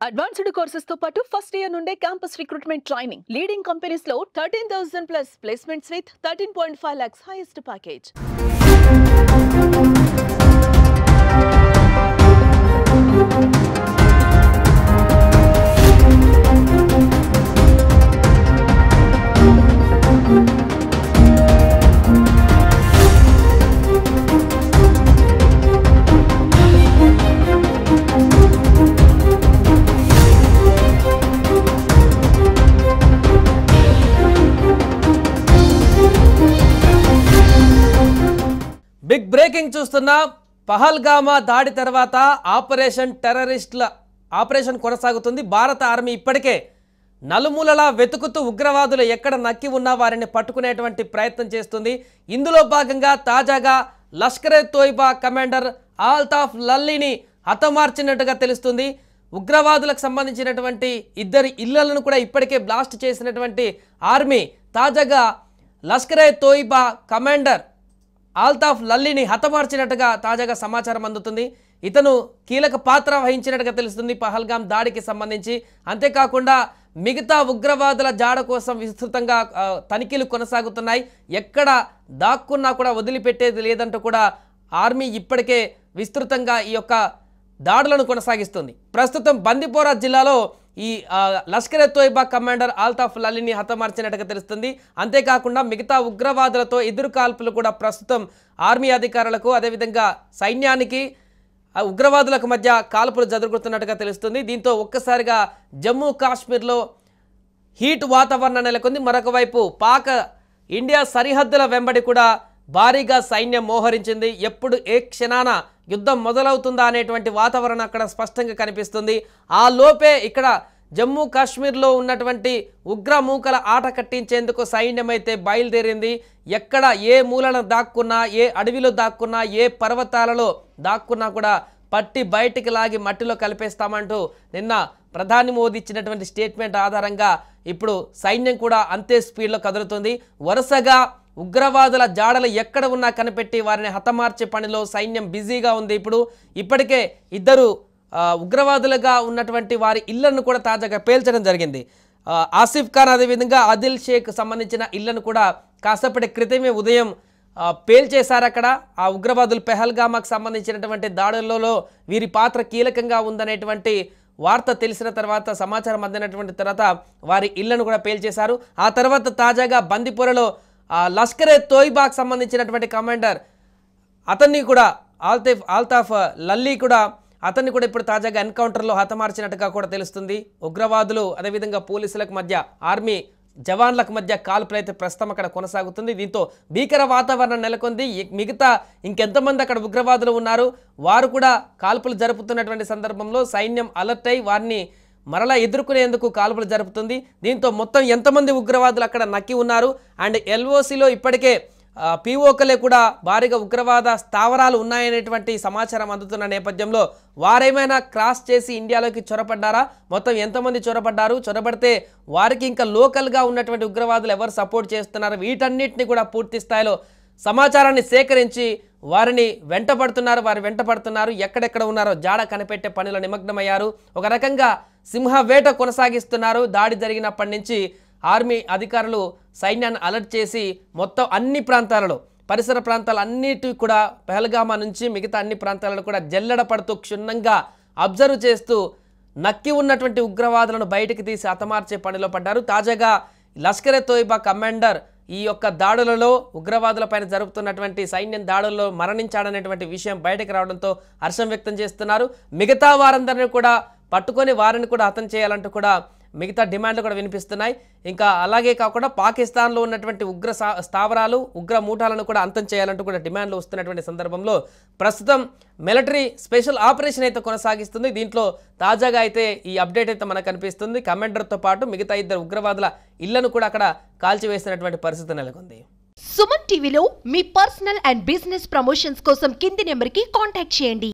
Advanced courses తో పాటు first year నుండే campus recruitment training leading companies లో 13,000 plus placements with 13.5 lakhs highest package. Big breaking చూస్తున్నా. పహల్గామా దాడి తర్వాత ఆపరేషన్ కొనసాగుతుంది. భారత ఆర్మీ ఇప్పటికే నలుమూలలా వెతుకుతూ ఉగ్రవాదులు ఎక్కడ నక్కి ఉన్నా వారిని పట్టుకునేటువంటి ప్రయత్నం చేస్తుంది. ఇందులో భాగంగా తాజాగా లష్కర్-ఏ-తోయిబా కమాండర్ ఆల్తాఫ్ లల్లీని హతమార్చినట్టుగా తెలుస్తుంది. ఉగ్రవాదులకు సంబంధించినటువంటి ఇద్దరి ఇళ్లను కూడా ఇప్పటికే బ్లాస్ట్ చేసినటువంటి ఆర్మీ తాజాగా లష్కర్-ఏ-తోయిబా కమాండర్ ఆల్తాఫ్ లల్లీని హతమార్చినట్టుగా తాజాగా సమాచారం అందుతుంది. ఇతను కీలక పాత్ర వహించినట్టుగా తెలుస్తుంది పహల్గాం దాడికి సంబంధించి. అంతేకాకుండా మిగతా ఉగ్రవాదుల జాడ కోసం విస్తృతంగా తనిఖీలు కొనసాగుతున్నాయి. ఎక్కడ దాక్కున్నా కూడా వదిలిపెట్టేది లేదంటూ కూడా ఆర్మీ ఇప్పటికే విస్తృతంగా ఈ యొక్క దాడులను కొనసాగిస్తుంది. ప్రస్తుతం బందిపోరా జిల్లాలో ఈ లష్కర్-ఏ-తోయిబా కమాండర్ ఆల్తాఫ్ లల్లీని హతమార్చినట్టుగా తెలుస్తుంది. అంతేకాకుండా మిగతా ఉగ్రవాదులతో ఎదురు కాల్పులు కూడా ప్రస్తుతం ఆర్మీ అధికారులకు అదేవిధంగా సైన్యానికి ఉగ్రవాదులకు మధ్య కాల్పులు జరుగుతున్నట్టుగా తెలుస్తుంది. దీంతో ఒక్కసారిగా జమ్మూ కాశ్మీర్లో హీట్ వాతావరణం నెలకొంది. మరొక వైపు పాక్ ఇండియా సరిహద్దుల వెంబడి కూడా భారీగా సైన్యం మోహరించింది. ఎప్పుడు ఏ క్షణాన యుద్ధం మొదలవుతుందా అనేటువంటి వాతావరణం అక్కడ స్పష్టంగా కనిపిస్తుంది. ఆ లోపే ఇక్కడ జమ్మూ కాశ్మీర్లో ఉన్నటువంటి ఉగ్రమూకల ఆట కట్టించేందుకు సైన్యం అయితే బయలుదేరింది. ఎక్కడ ఏ మూలన దాక్కున్నా, ఏ అడవిలో దాక్కున్నా, ఏ పర్వతాలలో దాక్కున్నా కూడా పట్టి బయటికి లాగి మట్టిలో కలిపేస్తామంటూ నిన్న ప్రధాని మోదీ ఇచ్చినటువంటి స్టేట్మెంట్ ఆధారంగా ఇప్పుడు సైన్యం కూడా అంతే స్పీడ్లో కదులుతుంది. వరుసగా ఉగ్రవాదుల జాడలు ఎక్కడ ఉన్నా కనిపెట్టి వారిని హతమార్చే పనిలో సైన్యం బిజీగా ఉంది. ఇప్పటికే ఇద్దరు ఉగ్రవాదులుగా ఉన్నటువంటి వారి ఇళ్లను కూడా తాజాగా పేల్చడం జరిగింది. ఆసిఫ్ ఖాన్ అదేవిధంగా ఆదిల్ షేక్ సంబంధించిన ఇళ్లను కూడా కాసేపటి క్రితమే ఉదయం పేల్చేశారు. అక్కడ ఆ ఉగ్రవాదులు పెహల్గామాకు సంబంధించినటువంటి దాడులలో వీరి పాత్ర కీలకంగా ఉందనేటువంటి వార్త తెలిసిన తర్వాత, సమాచారం అందినటువంటి తర్వాత వారి ఇళ్లను కూడా పేల్చేశారు. ఆ తర్వాత తాజాగా బందిపోరలో లష్కర్-ఏ-తోయిబాకు సంబంధించినటువంటి కమాండర్ అతన్ని కూడా ఆల్తాఫ్ లల్లీ కూడా అతన్ని కూడా ఇప్పుడు తాజాగా ఎన్కౌంటర్లో హతమార్చినట్టుగా కూడా తెలుస్తుంది. ఉగ్రవాదులు అదేవిధంగా పోలీసులకు మధ్య, ఆర్మీ జవాన్లకు మధ్య కాల్పులు అయితే ప్రస్తుతం అక్కడ కొనసాగుతుంది. దీంతో భీకర వాతావరణం నెలకొంది. మిగతా ఇంకెంతమంది అక్కడ ఉగ్రవాదులు ఉన్నారు, వారు కూడా కాల్పులు జరుపుతున్నటువంటి సందర్భంలో సైన్యం అలర్ట్ అయి వారిని మరలా ఎదుర్కొనేందుకు కాల్పులు జరుపుతుంది. దీంతో మొత్తం ఎంతమంది ఉగ్రవాదులు అక్కడ నక్కి ఉన్నారు అండ్ ఎల్ఓసిలో ఇప్పటికే పిఓకలే కూడా భారీగా ఉగ్రవాద స్థావరాలు ఉన్నాయనేటువంటి సమాచారం అందుతున్న నేపథ్యంలో వారేమైనా క్రాస్ చేసి ఇండియాలోకి చొరబడ్డారా, మొత్తం ఎంతమంది చొరబడ్డారు, చొరబడితే వారికి ఇంకా లోకల్గా ఉన్నటువంటి ఉగ్రవాదులు ఎవరు సపోర్ట్ చేస్తున్నారు, వీటన్నిటిని కూడా పూర్తి స్థాయిలో సమాచారాన్ని సేకరించి వారిని వెంటపడుతున్నారు. ఎక్కడెక్కడ ఉన్నారో జాడ కనిపెట్టే పనిలో నిమగ్నమయ్యారు. ఒక రకంగా సింహవేట కొనసాగిస్తున్నారు. దాడి జరిగినప్పటి నుంచి ఆర్మీ అధికారులు సైన్యాన్ని అలర్ట్ చేసి మొత్తం అన్ని ప్రాంతాలలో, పరిసర ప్రాంతాలన్నిటి కూడా పెహల్గామా నుంచి మిగతా అన్ని ప్రాంతాలను కూడా జల్లెడ పడుతూ క్షుణ్ణంగా అబ్జర్వ్ చేస్తూ నక్కి ఉన్నటువంటి ఉగ్రవాదులను బయటికి తీసి హతమార్చే పనిలో పడ్డారు. తాజాగా లష్కర్-ఏ-తోయిబా కమాండర్ ఈ యొక్క దాడులలో, ఉగ్రవాదులపైన జరుపుతున్నటువంటి సైన్యం దాడుల్లో మరణించాడనేటువంటి విషయం బయటకు రావడంతో హర్షం వ్యక్తం చేస్తున్నారు. మిగతా వారందరినీ కూడా పట్టుకొని వారిని కూడా హతం చేయాలంటూ కూడా మిగతా డిమాండ్లు కూడా వినిపిస్తున్నాయి. ఇంకా అలాగే కాకుండా పాకిస్తాన్లో ఉన్నటువంటి ఉగ్ర స్థావరాలు, ఉగ్ర మూటాలను కూడా అంతం చేయాలంటూ కూడా డిమాండ్లు వస్తున్నటువంటి సందర్భంలో ప్రస్తుతం మిలిటరీ స్పెషల్ ఆపరేషన్ అయితే కొనసాగిస్తుంది. దీంట్లో తాజాగా అయితే ఈ అప్డేట్ అయితే మనకు కనిపిస్తుంది. కమాండర్తో పాటు మిగతా ఇద్దరు ఉగ్రవాదుల ఇళ్లను కూడా అక్కడ కాల్చివేసినటువంటి పరిస్థితి నెలకొంది. సుమన్ టీవీలో మీ పర్సనల్ అండ్ బిజినెస్ ప్రమోషన్స్ కోసం కింది నెంబర్కి కాంటాక్ట్ చేయండి.